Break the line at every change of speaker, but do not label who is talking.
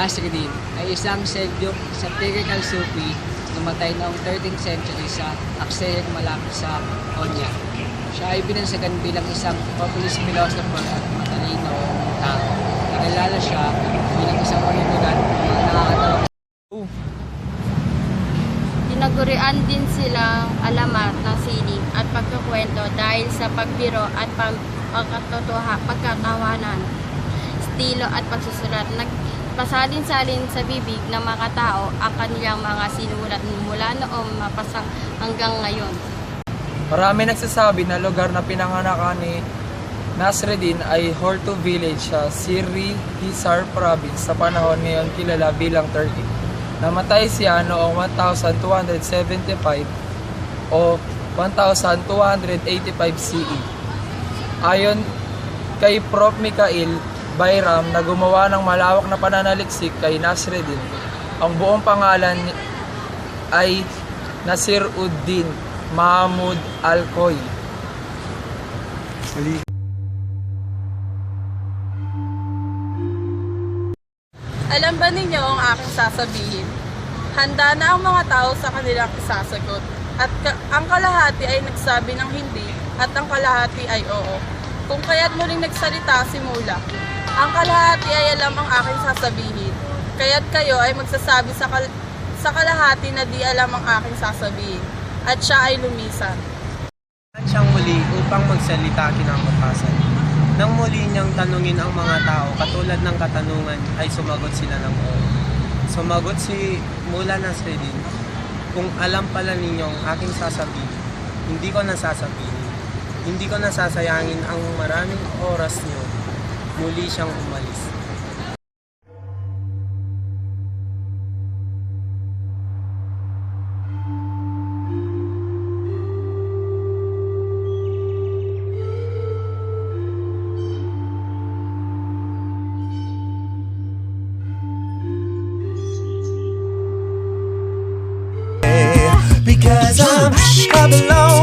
Nasreddin ay isang Seljuk satirical Sufi namatay noong 13th century sa Aksehen malapit sa Konya. Siya ay binansagan bilang isang populist philosopher at matalino tao. Nakilala siya bilang isang kaibigan ng mga nakakatawang.
Tinagurian din silang alamat ng sining at pagkukwento dahil sa pagbiro at pagkatawanan, estilo at pagsusulat. Nagpasalin-salin sa bibig ng mga tao ang kanilang mga sinulat mula noong mapasang hanggang ngayon.
Marami nagsasabi na lugar na pinanganakan ni Nasreddin ay Hortu Village sa Sirri Hisar Province sa panahon ngayon kilala bilang Turkey. Namatay siya noong 1275 o 1285 CE. Ayon kay Prof. Mikhail Bayram na gumawa ng malawak na pananaliksik kay Nasreddin, ang buong pangalan ay Nasiruddin Mahmud Alkoy.
Alam ba ninyo ang aking sasabihin? Handa na ang mga tao sa kanilang isasagot. At ang kalahati ay nagsabi ng hindi at ang kalahati ay oo. Kung kaya't muling nagsalita si Mula, ang kalahati ay alam ang aking sasabihin. Kaya't kayo ay magsasabi sa kalahati na di alam ang aking sasabihin. At siya ay lumisan.
Siyang muli upang magsalita kinabukasan. Nang muli niyang tanungin ang mga tao, katulad ng katanungan ay sumagot sila ng oo. Sumagot si Mula Nasreddin, kung alam pala ninyong aking sasabihin, hindi ko nasasabihin. Hindi ko nasasayangin ang maraming oras niyo. Muli siyang umalis.
Because I'm alone.